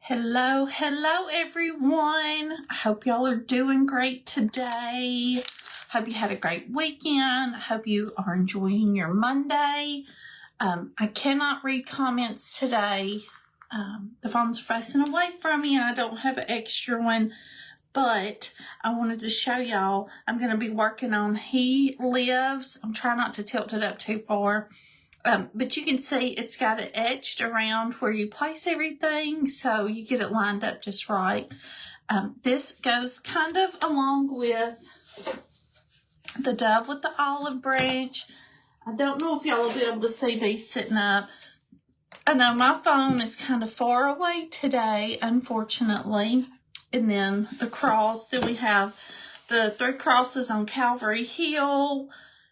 Hello everyone. I hope y'all are doing great today. Hope you had a great weekend. I hope you are enjoying your Monday. I cannot read comments today. The phone's facing away from me and I don't have an extra one, but I wanted to show y'all. I'm going to be working on He Lives. I'm trying not to tilt it up too far. But you can see it's got it etched around where you place everything, so you get it lined up just right. This goes kind of along with the dove with the olive branch. I don't know if y'all will be able to see these sitting up. I know my phone is kind of far away today, unfortunately. And then the cross, then we have the 3 crosses on Calvary Hill.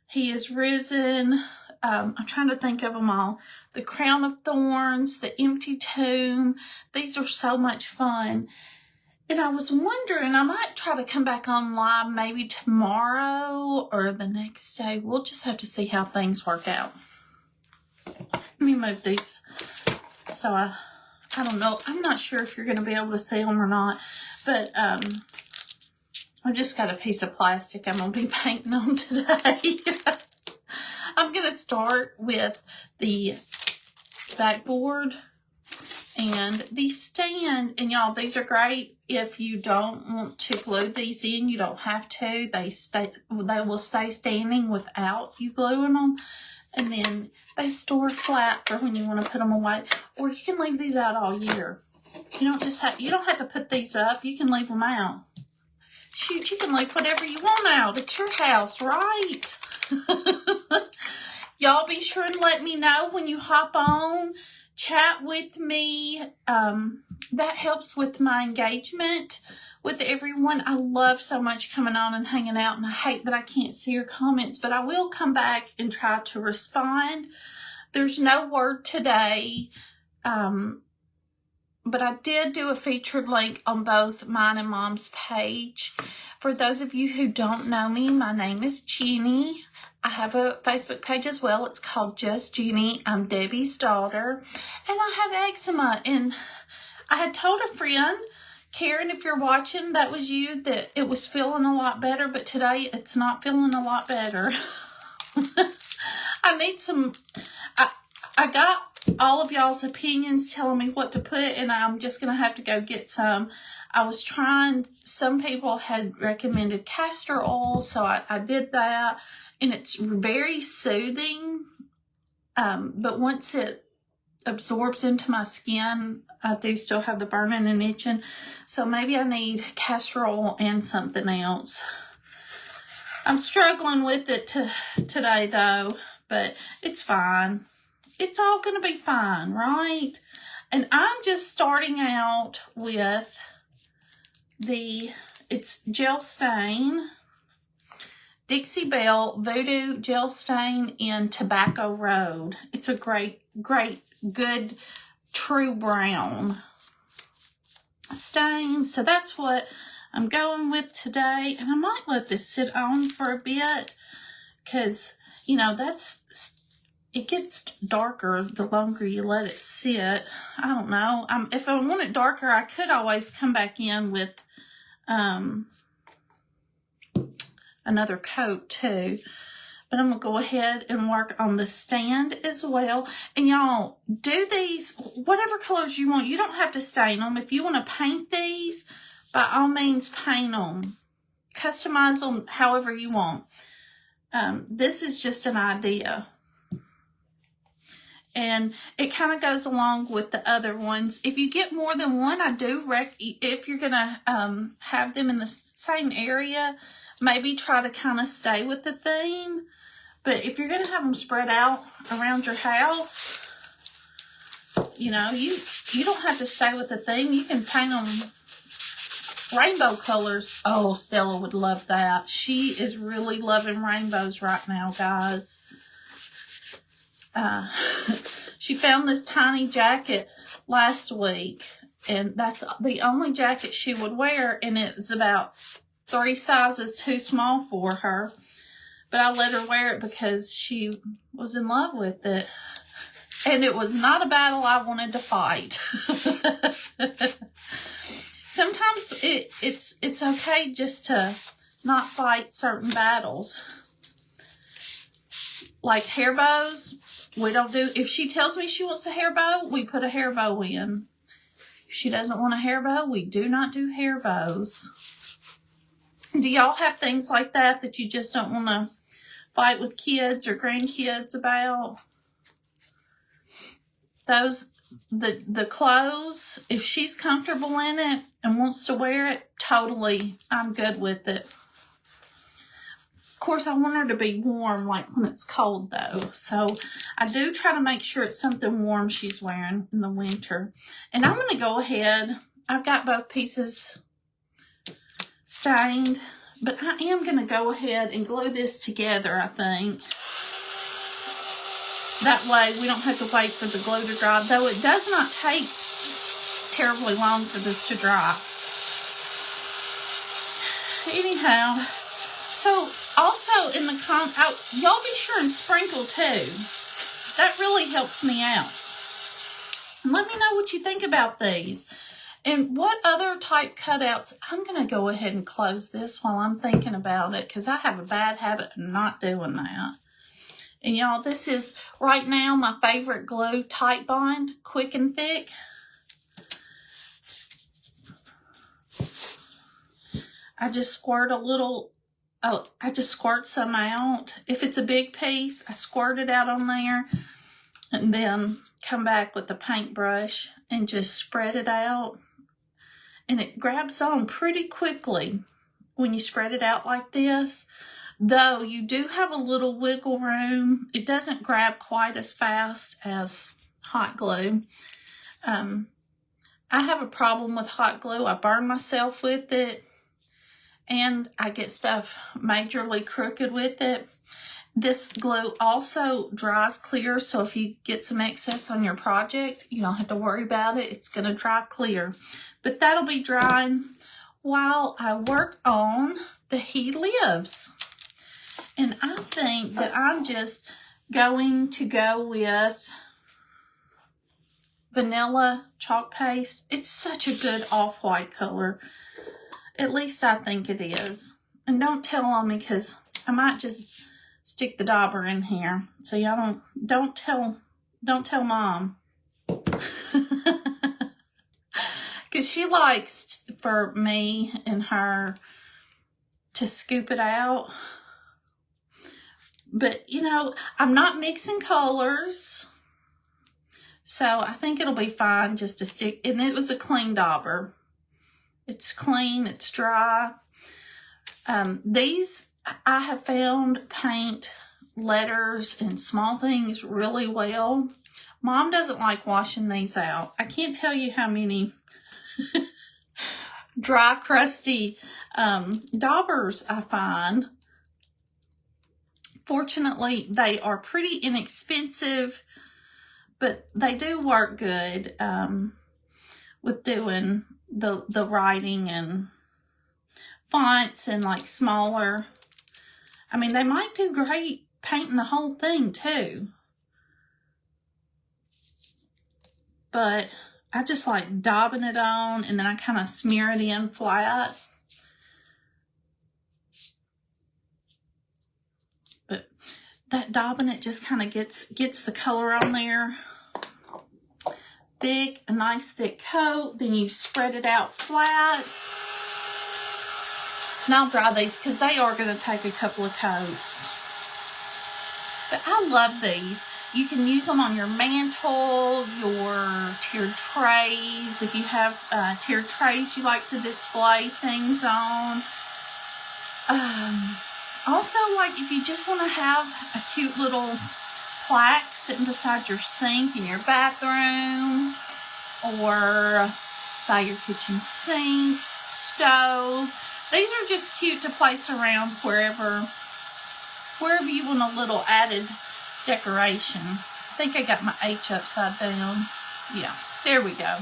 He is risen. I'm trying to think of them all. The crown of thorns, the empty tomb. These are so much fun. And I was wondering, I might try to come back on live maybe tomorrow or the next day. We'll just have to see how things work out. Let me move these. So I don't know. I'm not sure if you're going to be able to see them or not. But I just got a piece of plastic I'm going to be painting on today. I'm going to start with the backboard and the stand. And y'all, these are great if you don't want to glue these in. You don't have to. They will stay standing without you gluing them. And then they store flat for when you want to put them away. Or you can leave these out all year. You don't have to put these up. You can leave them out. Shoot, you can leave whatever you want out. It's your house, right? Y'all be sure and let me know when you hop on. Chat with me. That helps with my engagement with everyone. I love so much coming on and hanging out, and I hate that I can't see your comments, but I will come back and try to respond. There's no word today, but I did do a featured link on both mine and Mom's page. For those of you who don't know me, my name is Jeannie. I have a Facebook page as well. It's called Just Jeannie. I'm Debbie's daughter. And I have eczema. And I had told a friend, Karen, if you're watching, that was you, that it was feeling a lot better. But today, it's not feeling a lot better. I need some... I got all of y'all's opinions telling me what to put, and I'm just going to have to go get some. I was trying, some people had recommended castor oil, so I did that, and it's very soothing, but once it absorbs into my skin, I do still have the burning and itching, so maybe I need castor oil and something else. I'm struggling with it today, though, but it's fine. It's all going to be fine, right? And I'm just starting out with it's gel stain, Dixie Belle Voodoo gel stain in Tobacco Road. It's a great, good, true brown stain. So that's what I'm going with today. And I might let this sit on for a bit because, you know, it gets darker the longer you let it sit. I don't know. If I want it darker, I could always come back in with another coat too. But I'm going to go ahead and work on the stand as well. And y'all, do these whatever colors you want. You don't have to stain them. If you want to paint these, by all means paint them. Customize them however you want. This is just an idea. And it kind of goes along with the other ones. If you get more than one, I do if you're going to have them in the same area, maybe try to kind of stay with the theme. But if you're going to have them spread out around your house, you know, you don't have to stay with the theme. You can paint them rainbow colors. Oh, Stella would love that. She is really loving rainbows right now, guys. She found this tiny jacket last week, and that's the only jacket she would wear, and it's about 3 sizes too small for her. But I let her wear it because she was in love with it. And it was not a battle I wanted to fight. sometimes it's okay just to not fight certain battles. Like hair bows, we don't do, if she tells me she wants a hair bow, we put a hair bow in. If she doesn't want a hair bow, we do not do hair bows. Do y'all have things like that that you just don't want to fight with kids or grandkids about? Those, the clothes, if she's comfortable in it and wants to wear it, totally, I'm good with it. Of course, I want her to be warm, like when it's cold, though. So I do try to make sure it's something warm she's wearing in the winter. And I'm going to go ahead. I've got both pieces stained, but I am going to go ahead and glue this together, I think. That way we don't have to wait for the glue to dry, though it does not take terribly long for this to dry. Anyhow, so also in the y'all be sure and sprinkle too. That really helps me out. And let me know what you think about these. And what other type cutouts. I'm going to go ahead and close this while I'm thinking about it, because I have a bad habit of not doing that. And y'all, this is right now my favorite glue, Tight Bond, quick and thick. I just squirt a little, I just squirt some out. If it's a big piece, I squirt it out on there and then come back with the paintbrush and just spread it out. And it grabs on pretty quickly when you spread it out like this. Though you do have a little wiggle room. It doesn't grab quite as fast as hot glue. I have a problem with hot glue. I burn myself with it. And I get stuff majorly crooked with it. This glue also dries clear, so if you get some excess on your project, you don't have to worry about it. It's going to dry clear. But that'll be drying while I work on the He Lives. And I think that I'm just going to go with vanilla chalk paste. It's such a good off-white color. At least I think it is. And don't tell on me, because I might just stick the dauber in here. So y'all don't tell Mom. Because she likes for me and her to scoop it out. But, you know, I'm not mixing colors. So I think it'll be fine just to stick. And it was a clean dauber. It's clean, it's dry. These, I have found, paint letters and small things really well. Mom doesn't like washing these out. I can't tell you how many dry, crusty daubers I find. Fortunately, they are pretty inexpensive, but they do work good with doing the writing and fonts and like smaller. I mean, they might do great painting the whole thing too. But I just like daubing it on, and then I kind of smear it in flat. But that daubing, it just kind of gets the color on there. Thick, a nice thick coat. Then you spread it out flat. And I'll dry these because they are going to take a couple of coats. But I love these. You can use them on your mantle, your tiered trays. If you have tiered trays you like to display things on. Also, like if you just want to have a cute little plaque sitting beside your sink in your bathroom, or by your kitchen sink, stove. These are just cute to place around wherever you want a little added decoration. I think I got my H upside down. Yeah, there we go.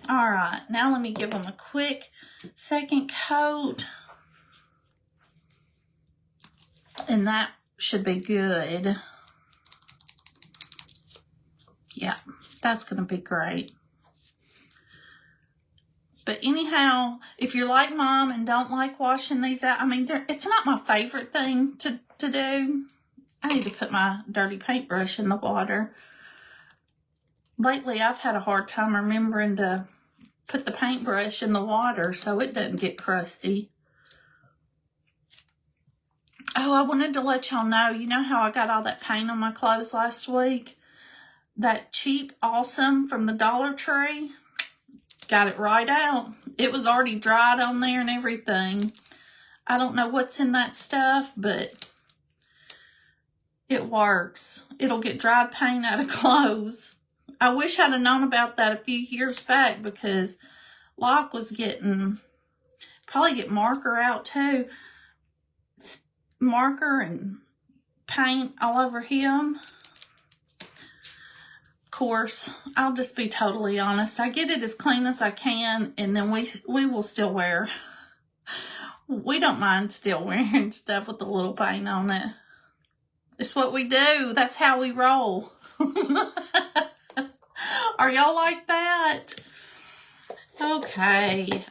All right, now let me give them a quick second coat. And that should be good. Yeah, that's going to be great. But anyhow, if you're like Mom and don't like washing these out, I mean, it's not my favorite thing to do. I need to put my dirty paintbrush in the water. Lately, I've had a hard time remembering to put the paintbrush in the water so it doesn't get crusty. Oh, I wanted to let y'all know, you know how I got all that paint on my clothes last week? That cheap Awesome from the Dollar Tree, got it right out. It was already dried on there and everything. I don't know what's in that stuff, but it works. It'll get dried paint out of clothes. I wish I'd have known about that a few years back, because Locke was probably get marker out too. Marker and paint all over him. Of course, I'll just be totally honest. I get it as clean as I can, and then we will still wear. We don't mind still wearing stuff with a little paint on it. It's what we do. That's how we roll. Are y'all like that? Okay.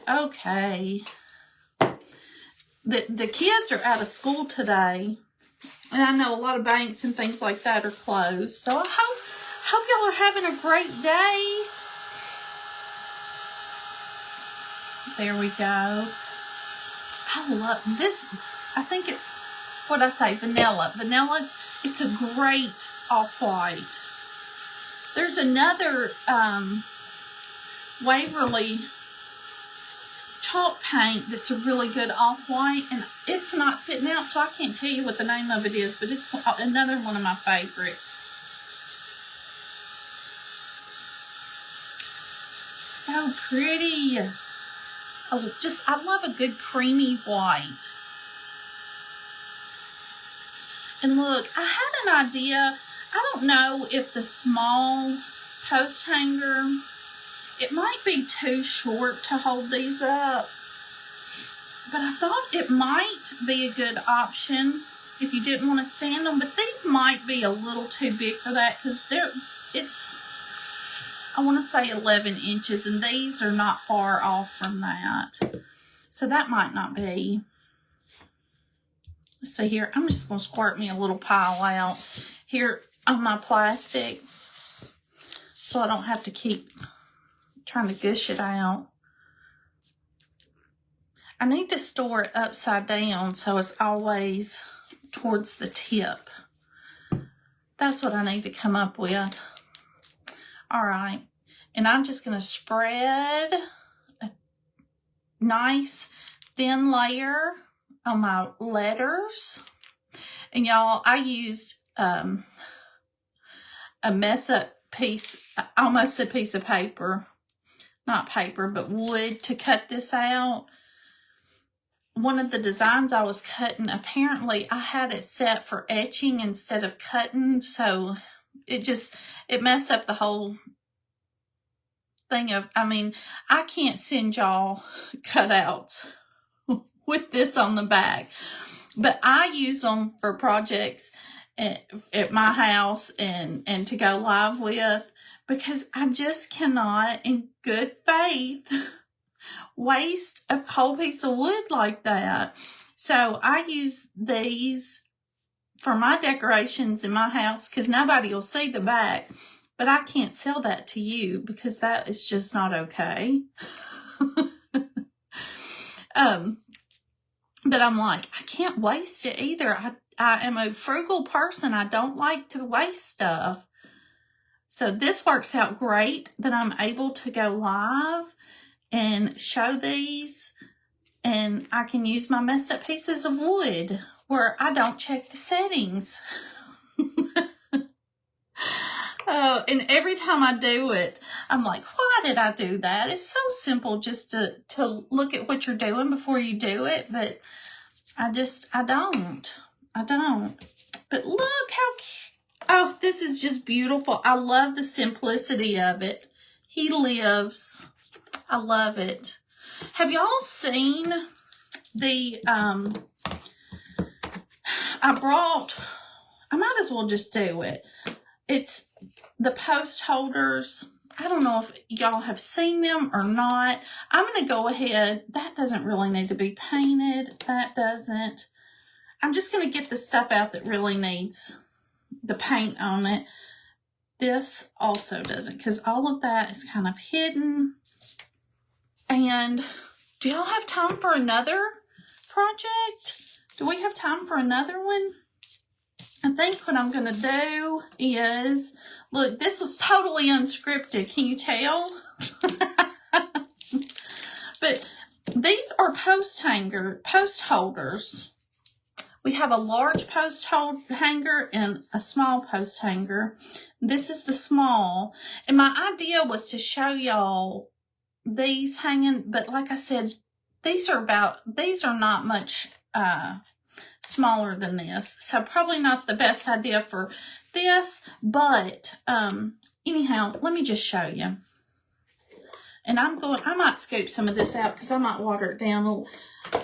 The kids are out of school today, and I know a lot of banks and things like that are closed. So I hope y'all are having a great day. There we go. I love this. I think it's, what I say, vanilla. Vanilla, it's a great off-white. There's another Waverly chalk paint that's a really good off-white, and it's not sitting out, so I can't tell you what the name of it is, but it's another one of my favorites. So pretty. I love a good creamy white. And look, I had an idea. I don't know if the small post hanger, it might be too short to hold these up, but I thought it might be a good option if you didn't want to stand them. But these might be a little too big for that, because it's, I want to say 11 inches, and these are not far off from that. So that might not be. Let's see here. I'm just going to squirt me a little pile out here on my plastic, so I don't have to keep trying to gush it out. I need to store it upside down so it's always towards the tip. That's what I need to come up with. All right. And I'm just going to spread a nice thin layer on my letters. And y'all, I used a mess up piece, I almost said piece of paper, not paper, but wood, to cut this out. One of the designs I was cutting, apparently I had it set for etching instead of cutting, so it messed up the whole thing of, I mean, I can't send y'all cutouts with this on the back, but I use them for projects at my house and to go live with, because I just cannot, in good faith, waste a whole piece of wood like that. So I use these for my decorations in my house, because nobody will see the back, but I can't sell that to you because that is just not okay. But I'm like, I can't waste it either. I am a frugal person. I don't like to waste stuff. So this works out great that I'm able to go live and show these, and I can use my messed up pieces of wood where I don't check the settings. And every time I do it, I'm like, why did I do that? It's so simple just to look at what you're doing before you do it, but I don't. But look how cute. Oh, this is just beautiful. I love the simplicity of it. He lives. I love it. Have y'all seen the, I might as well just do it. It's the post holders. I don't know if y'all have seen them or not. I'm going to go ahead. That doesn't really need to be painted. That doesn't. I'm just going to get the stuff out that really needs the paint on it. This also doesn't, because all of that is kind of hidden. And do y'all have time for another project? Do we have time for another one? I think what I'm going to do is, look, this was totally unscripted. Can you tell? But these are post holders. We have a large post hanger and a small post hanger. This is the small. And my idea was to show y'all these hanging, but like I said, these are not much smaller than this. So probably not the best idea for this, but anyhow, let me just show you. And I might scoop some of this out because I might water it down a little.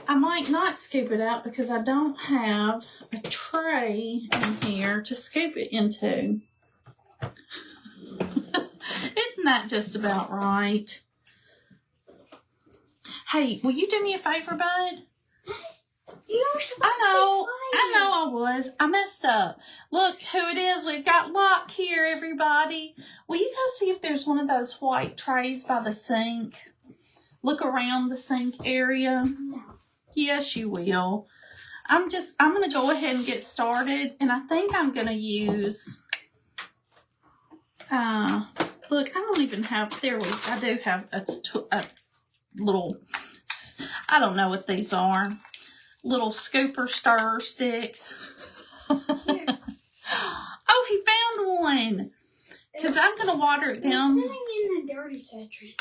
I might not scoop it out because I don't have a tray in here to scoop it into. Isn't that just about right? Hey, will you do me a favor, bud? You were supposed to be I know I was. I messed up. Look who it is. We've got Locke here, everybody. Will you go see if there's one of those white trays by the sink? Look around the sink area. No. Yes, you will. I'm going to go ahead and get started. And I think I'm going to use, look, I don't even have, I do have a little, I don't know what these are. Little scooper stir sticks. Oh, he found one. Because I'm going to water it down. It's sitting in the dirty section.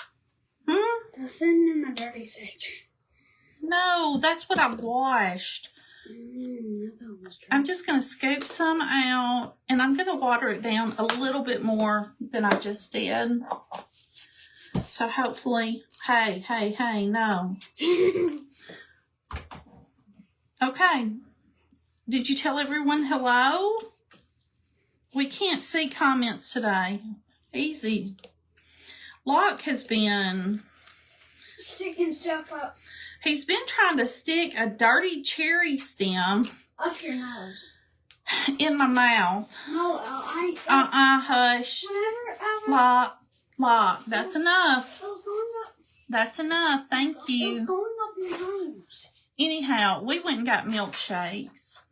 It's sitting in the dirty section. No, that's what I washed. I'm just going to scoop some out. And I'm going to water it down a little bit more than I just did. So hopefully, hey, no. Okay. Did you tell everyone hello? We can't see comments today. Easy. Locke has been sticking stuff up. He's been trying to stick a dirty cherry stem up your nose. In my mouth. No, hush. Locke. That's enough. It was going up. That's enough. Thank you. It was going up your nose. Anyhow, we went and got milkshakes.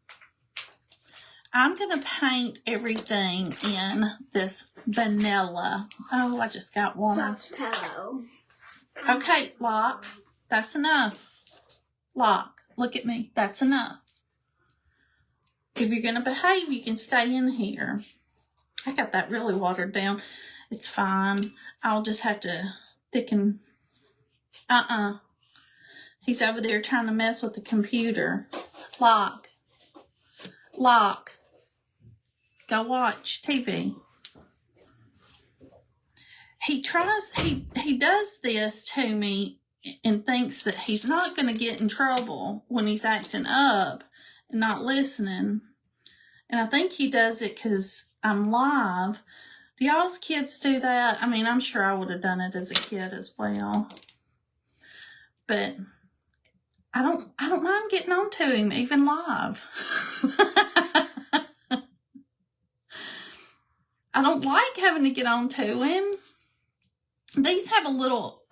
I'm going to paint everything in this vanilla. Oh, I just got one. Pillow. Okay, Locke. That's enough. Locke, look at me. That's enough. If you're going to behave, you can stay in here. I got that really watered down. It's fine. I'll just have to thicken. He's over there trying to mess with the computer. Locke. Go watch TV. He does this to me and thinks that he's not going to get in trouble when he's acting up and not listening. And I think he does it because I'm live. Do y'all's kids do that? I mean, I'm sure I would have done it as a kid as well. But I don't mind getting on to him, even live. I don't like having to get on to him. These have a little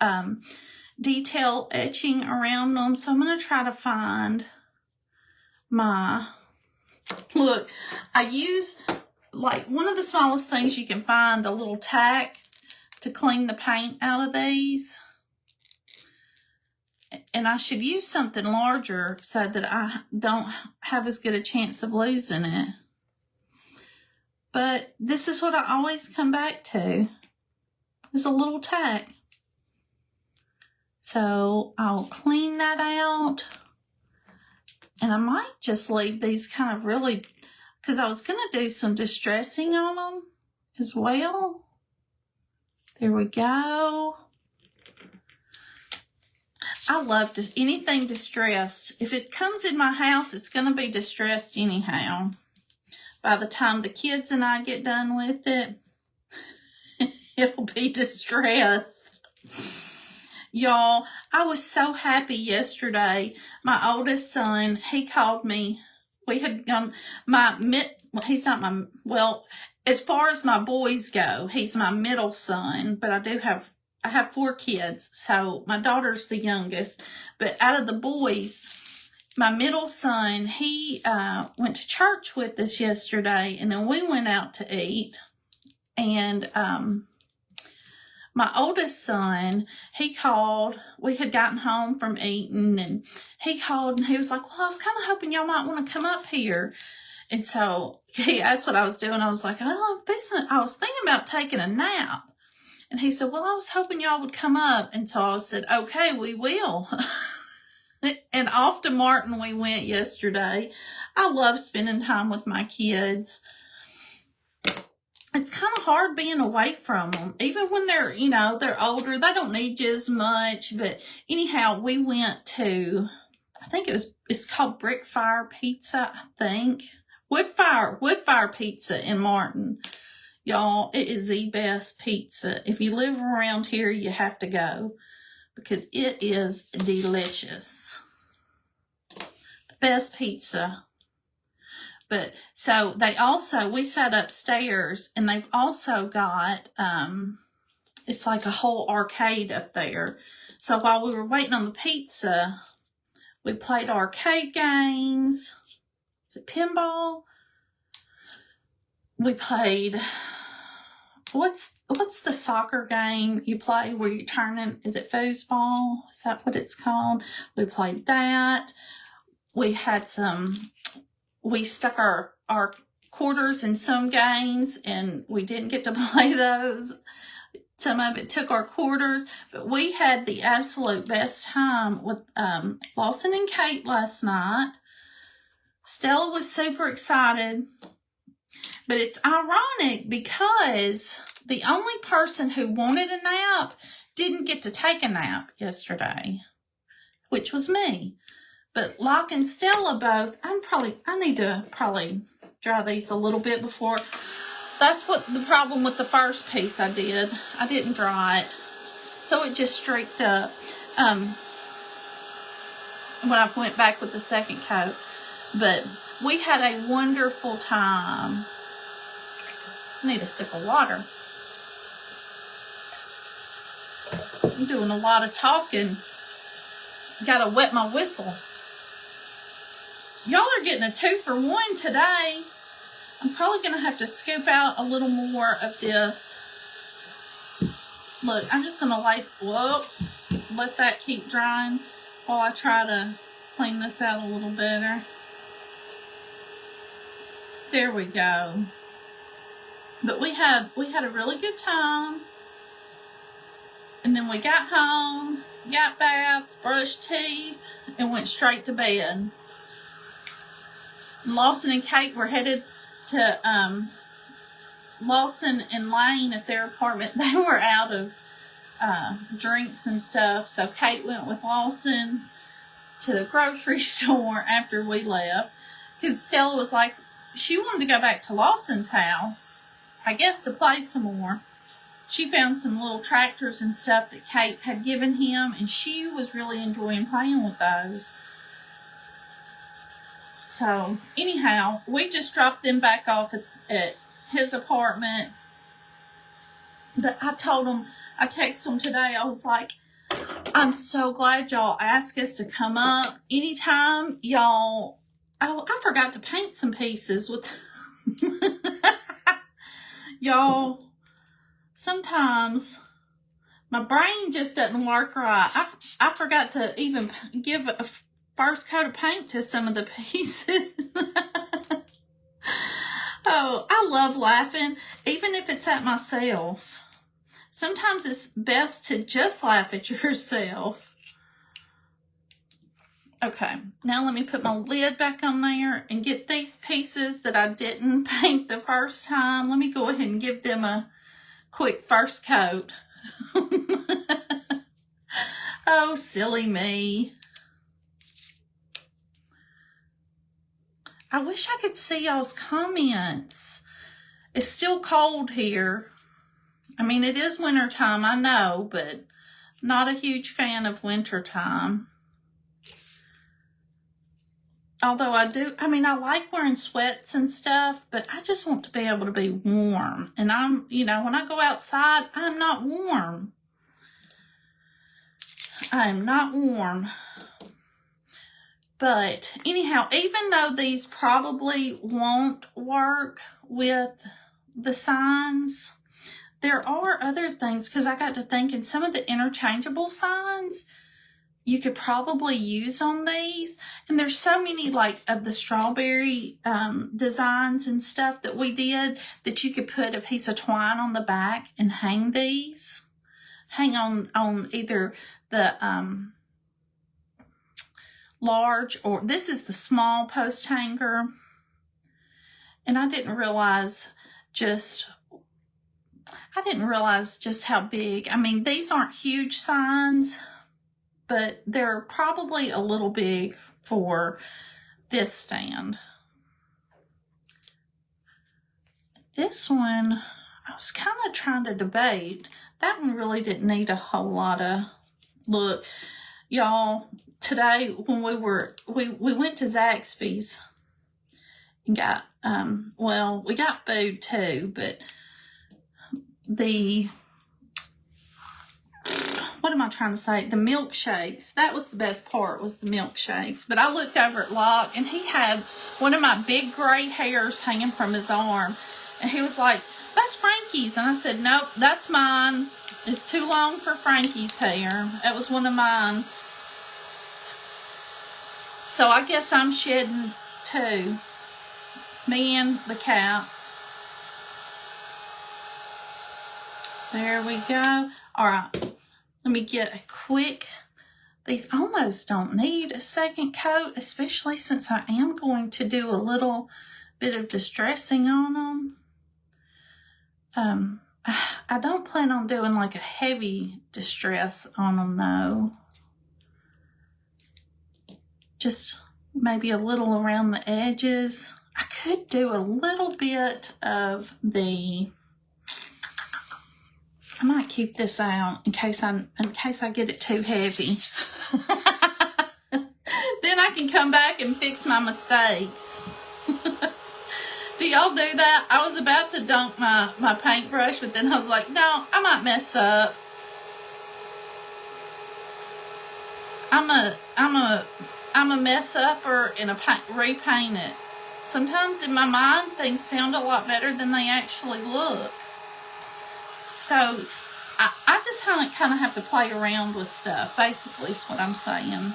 detail etching around them, so I'm going to try to find my... Look, I use, like, one of the smallest things you can find, a little tack to clean the paint out of these. And I should use something larger so that I don't have as good a chance of losing it. But this is what I always come back to, is a little tack. So I'll clean that out. And I might just leave these kind of really, because I was going to do some distressing on them as well. There we go. I love anything distressed. If it comes in my house, it's going to be distressed anyhow. By the time the kids and I get done with it. it'll be distressed. Y'all, I was so happy yesterday. My oldest son, he called me. We had gone, he's not my, well, as far as my boys go, he's my middle son, but I have 4 kids, so my daughter's the youngest. But out of the boys, my middle son, he went to church with us yesterday, and then we went out to eat. And my oldest son, he called. We had gotten home from eating, and he called, and he was like, well, I was kind of hoping y'all might want to come up here. And so that's what I was doing. I was like, oh, I was thinking about taking a nap. And he said, well, I was hoping y'all would come up. And so I said, okay, we will. And off to Martin we went yesterday. I love spending time with my kids. It's kind of hard being away from them. Even when they're, they're older, they don't need you as much. But anyhow, we went to, I think it's called Brick Fire Pizza, I think. Wood Fire Pizza in Martin. Y'all, it is the best pizza. If you live around here, you have to go because it is delicious. The best pizza. But so we sat upstairs, and they've also got, it's like a whole arcade up there. So while we were waiting on the pizza, we played arcade games. Is it pinball? We played, what's the soccer game you play where you're turning, is it foosball? Is that what it's called? We played that. We stuck our quarters in some games, and we didn't get to play those. Some of it took our quarters, but we had the absolute best time with Lawson and Kate last night. Stella was super excited, but it's ironic because the only person who wanted a nap didn't get to take a nap yesterday, which was me. But Locke and Stella both, I need to probably dry these a little bit before. That's what the problem with the first piece I did. I didn't dry it. So it just streaked up when I went back with the second coat. But we had a wonderful time. I need a sip of water. I'm doing a lot of talking. Gotta wet my whistle. Y'all are getting a 2-for-1 today. I'm probably going to have to scoop out a little more of this. Look, I'm just going to let that keep drying while I try to clean this out a little better. There we go. But we had a really good time. And then we got home, got baths, brushed teeth, and went straight to bed. Lawson and Kate were headed to Lawson and Lane at their apartment. They were out of drinks and stuff, so Kate went with Lawson to the grocery store after we left, because Stella was like, she wanted to go back to Lawson's house, I guess, to play some more. She found some little tractors and stuff that Kate had given him, and she was really enjoying playing with those. So, anyhow, we just dropped them back off at his apartment. But I texted him today, I was like, I'm so glad y'all asked us to come up. Anytime y'all, I forgot to paint some pieces with, y'all, sometimes my brain just doesn't work right. I forgot to even give a first coat of paint to some of the pieces. Oh, I love laughing, even if it's at myself. Sometimes it's best to just laugh at yourself. Okay, now let me put my lid back on there and get these pieces that I didn't paint the first time. Let me go ahead and give them a quick first coat. Oh, silly me. I wish I could see y'all's comments. It's still cold here. I mean, it is winter time, I know, but not a huge fan of winter time. Although I like wearing sweats and stuff, but I just want to be able to be warm. And when I go outside, I'm not warm. I am not warm. But anyhow, even though these probably won't work with the signs, there are other things, because I got to thinking some of the interchangeable signs you could probably use on these. And there's so many like of the strawberry designs and stuff that we did that you could put a piece of twine on the back and hang these. Hang on either the large, or this is the small post hanger. And I didn't realize just how big. I mean, these aren't huge signs, but they're probably a little big for this stand. This one, I was kind of trying to debate. That one really didn't need a whole lot of look. Y'all, today when we went to Zaxby's and got, we got food too, but what am I trying to say? The milkshakes. That was the best part, was the milkshakes. But I looked over at Locke, and he had one of my big gray hairs hanging from his arm. And he was like, "That's Frankie's." And I said, "Nope, that's mine. It's too long for Frankie's hair." That was one of mine. So I guess I'm shedding too. Me and the cat. There we go. All right. Let me get a quick, these almost don't need a second coat, especially since I am going to do a little bit of distressing on them. I don't plan on doing like a heavy distress on them though. Just maybe a little around the edges. I could do a little bit of I might keep this out in case I get it too heavy. Then I can come back and fix my mistakes. Do y'all do that? I was about to dunk my paintbrush, but then I was like, no, I might mess up. I'm a mess upper and repaint it. Sometimes in my mind things sound a lot better than they actually look. So I just kind of have to play around with stuff, basically is what I'm saying.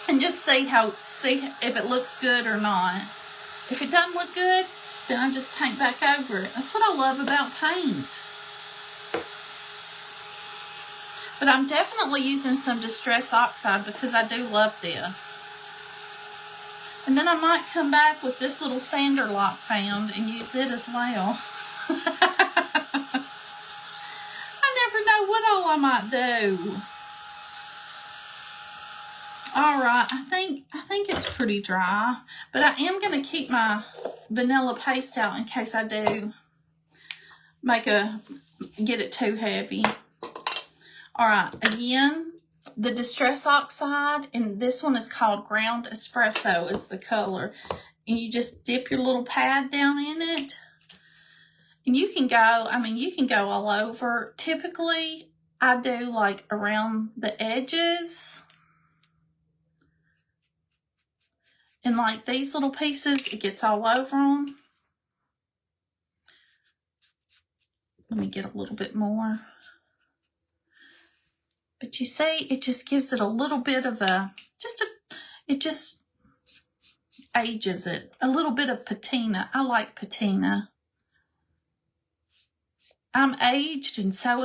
And just see if it looks good or not. If it doesn't look good, then I just paint back over it. That's what I love about paint. But I'm definitely using some Distress Oxide because I do love this. And then I might come back with this little sander lock found and use it as well. Know what all I might do. All right, I think it's pretty dry, but I am going to keep my vanilla paste out in case I do get it too heavy. All right, again, the Distress Oxide, and this one is called Ground Espresso is the color, and you just dip your little pad down in it. And you can go all over. Typically, I do like around the edges. And like these little pieces, it gets all over them. Let me get a little bit more. But you see, it just gives it a little bit of it just ages it. A little bit of patina. I like patina. I'm aged, and so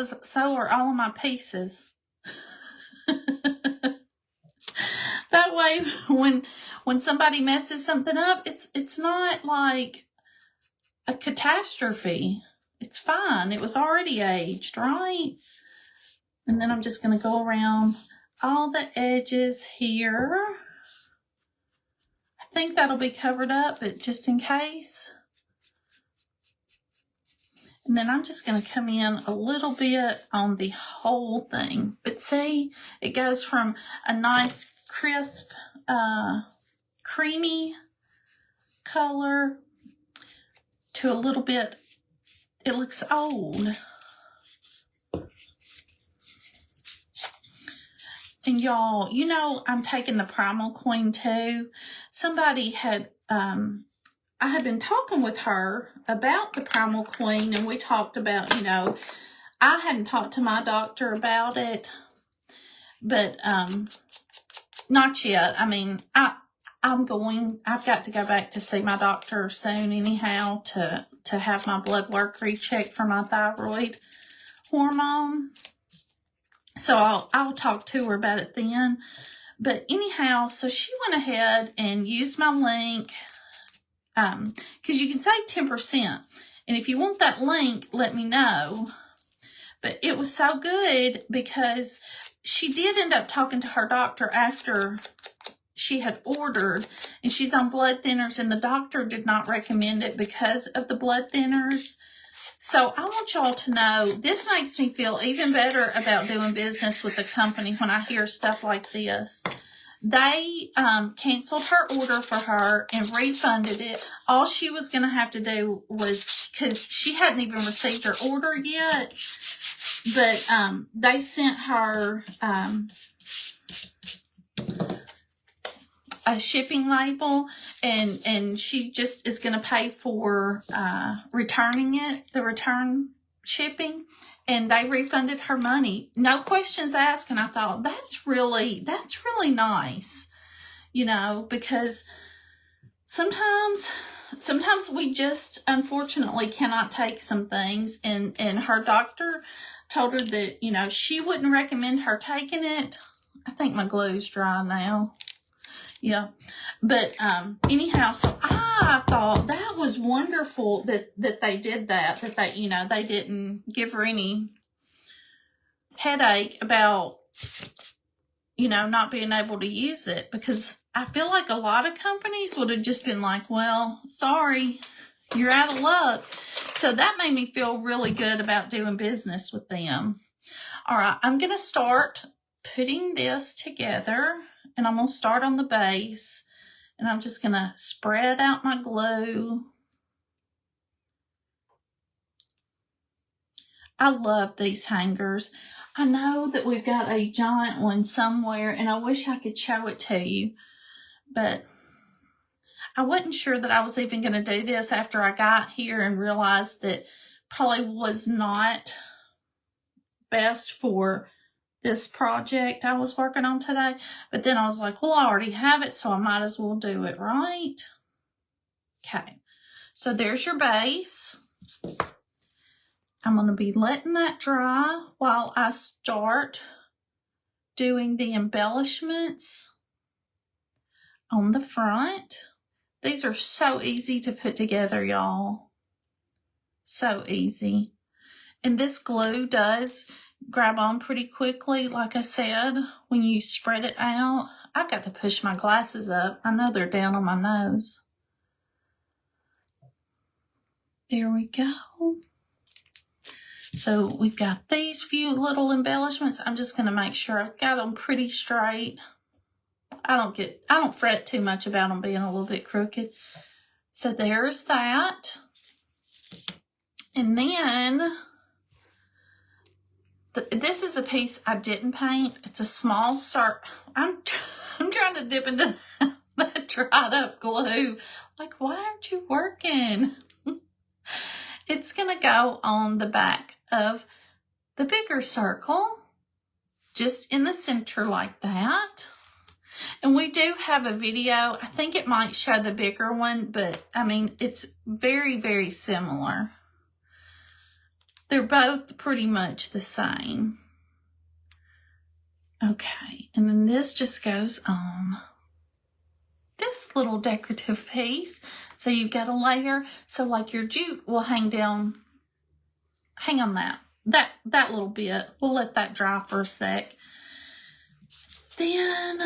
are all of my pieces. That way, when somebody messes something up, it's not like a catastrophe. It's fine. It was already aged, right? And then I'm just going to go around all the edges here. I think that'll be covered up, but just in case. And then I'm just going to come in a little bit on the whole thing. But see, it goes from a nice, crisp, creamy color to a little bit, it looks old. And y'all, you know, I'm taking the Primal Queen too. Somebody had, I had been talking with her about the Primal Queen, and we talked about, you know, I hadn't talked to my doctor about it, but not yet. I mean, I've got to go back to see my doctor soon anyhow to have my blood work rechecked for my thyroid hormone. So I'll talk to her about it then. But anyhow, so she went ahead and used my link, because you can save 10%. And if you want that link, let me know. But it was so good because she did end up talking to her doctor after she had ordered, and she's on blood thinners, and the doctor did not recommend it because of the blood thinners. So I want y'all to know, this makes me feel even better about doing business with the company when I hear stuff like this. They canceled her order for her and refunded it. All she was going to have to do was, because she hadn't even received her order yet, but they sent her a shipping label, and she just is going to pay for returning it, the return shipping, and they refunded her money, no questions asked. And I thought, that's really nice, you know, because sometimes we just unfortunately cannot take some things, and her doctor told her that, you know, she wouldn't recommend her taking it. I think my glue's dry now. Yeah, but anyhow, so I thought that was wonderful that they did that they, you know, they didn't give her any headache about, you know, not being able to use it, because I feel like a lot of companies would have just been like, well, sorry, you're out of luck. So that made me feel really good about doing business with them. All right, I'm going to start putting this together. And I'm going to start on the base, and I'm just going to spread out my glue. I love these hangers. I know that we've got a giant one somewhere, and I wish I could show it to you, but I wasn't sure that I was even going to do this after I got here and realized that probably was not best for this project I was working on today. But then I was like, well, I already have it, so I might as well do it, right? Okay, so there's your base. I'm going to be letting that dry while I start doing the embellishments on the front. These are so easy to put together, y'all. So easy. And this glue does grab on pretty quickly. Like I said, when you spread it out, I've got to push my glasses up. I know they're down on my nose. There we go. So we've got these few little embellishments. I'm just going to make sure I've got them pretty straight. I don't fret too much about them being a little bit crooked. So there's that. And then this is a piece I didn't paint. It's a small circle. I'm trying to dip into that dried up glue. Like, why aren't you working? It's going to go on the back of the bigger circle, just in the center like that. And we do have a video. I think it might show the bigger one, but I mean, it's very, very similar. They're both pretty much the same. Okay, and then this just goes on this little decorative piece. So you've got a layer, so like your jute will hang on that little bit. We'll let that dry for a sec. Then,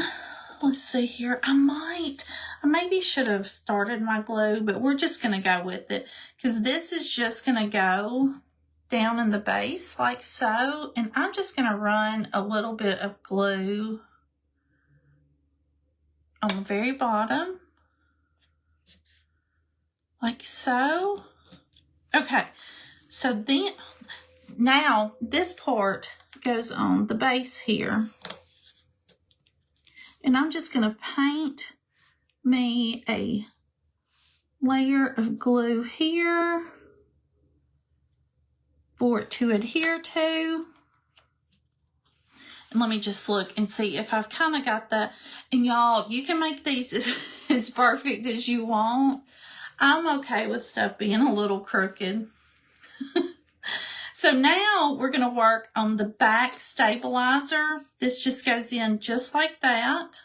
let's see here. I maybe should have started my glue, but we're just going to go with it, because this is just going to go down in the base like so. And I'm just going to run a little bit of glue on the very bottom like so. Okay, so then now this part goes on the base here. And I'm just going to paint me a layer of glue here for it to adhere to. And let me just look and see if I've kind of got that. And y'all, you can make these as perfect as you want. I'm okay with stuff being a little crooked. So now we're going to work on the back stabilizer. This just goes in just like that.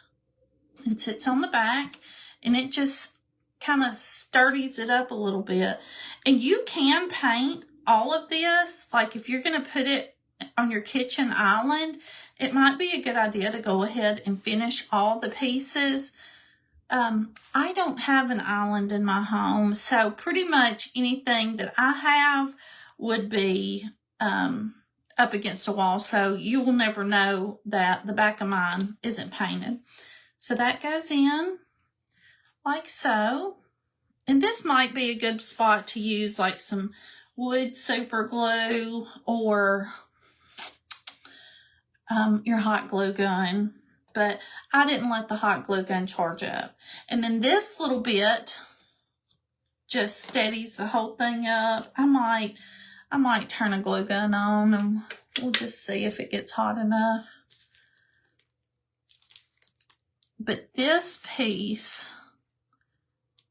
It sits on the back and it just kind of sturdies it up a little bit. And you can paint all of this. Like if you're going to put it on your kitchen island, it might be a good idea to go ahead and finish all the pieces. I don't have an island in my home, so pretty much anything that I have would be up against a wall, so you will never know that the back of mine isn't painted. So that goes in like so. And this might be a good spot to use like some wood super glue or your hot glue gun. But I didn't let the hot glue gun charge up. And then this little bit just steadies the whole thing up. I might turn a glue gun on and we'll just see if it gets hot enough. But this piece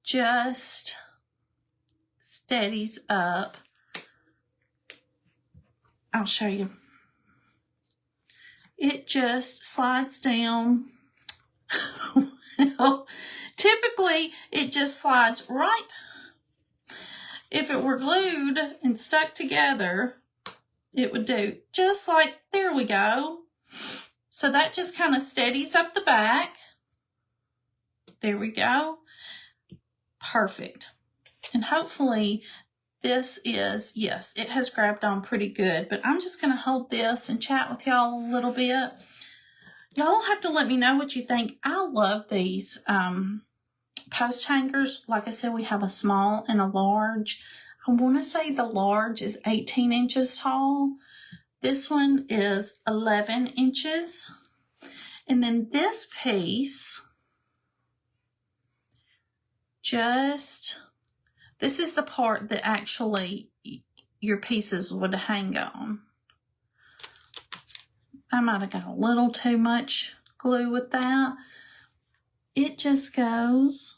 just steadies up. I'll show you. It just slides down. Well, typically it just slides right. If it were glued and stuck together, it would do just like, there we go. So that just kind of steadies up the back. There we go. Perfect. And hopefully this is, yes, it has grabbed on pretty good, but I'm just going to hold this and chat with y'all a little bit. Y'all have to let me know what you think. I love these post hangers. Like I said, we have a small and a large. I want to say the large is 18 inches tall. This one is 11 inches. And then this piece, this is the part that actually your pieces would hang on. I might have got a little too much glue with that. It just goes.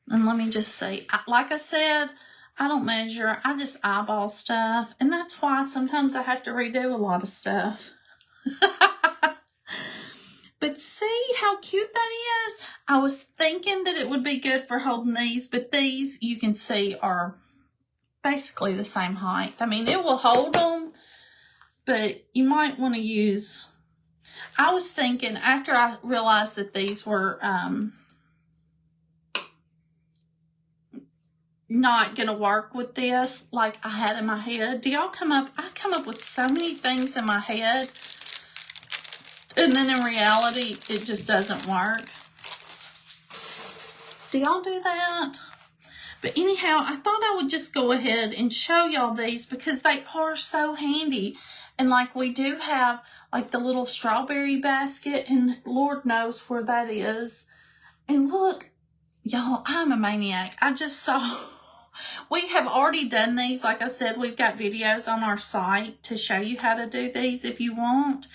And let me just say, like I said, I don't measure. I just eyeball stuff. And that's why sometimes I have to redo a lot of stuff. But see how cute that is? I was thinking that it would be good for holding these, but these you can see are basically the same height. I mean, it will hold them, but you might want to use, I was thinking after I realized that these were not going to work with this like I had in my head. Do y'all come up? I come up with so many things in my head. And then in reality, it just doesn't work. Do y'all do that? But anyhow, I thought I would just go ahead and show y'all these because they are so handy. And like we do have like the little strawberry basket, and Lord knows where that is. And look, y'all, I'm a maniac. I just saw, we have already done these. Like I said, we've got videos on our site to show you how to do these if you want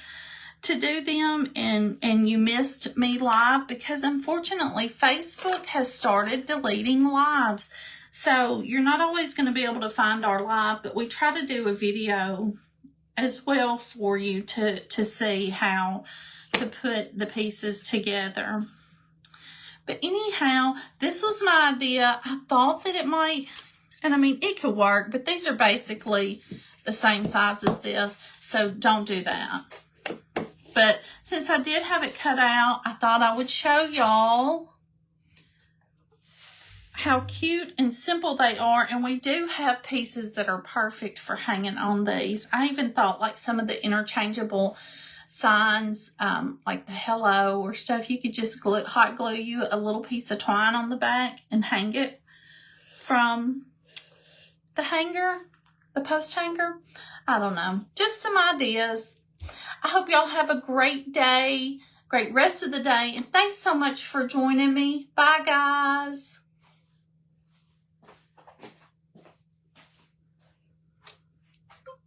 to do them and you missed me live, because unfortunately Facebook has started deleting lives, so you're not always going to be able to find our live, but we try to do a video as well for you to see how to put the pieces together. But anyhow, this was my idea. I thought that it might, and I mean it could work, but these are basically the same size as this, so don't do that. But since I did have it cut out, I thought I would show y'all how cute and simple they are, and we do have pieces that are perfect for hanging on these. I even thought like some of the interchangeable signs, like the hello or stuff, you could just hot glue you a little piece of twine on the back and hang it from the hanger, the post hanger. I don't know, just some ideas. I hope y'all have a great day, great rest of the day, and thanks so much for joining me. Bye, guys.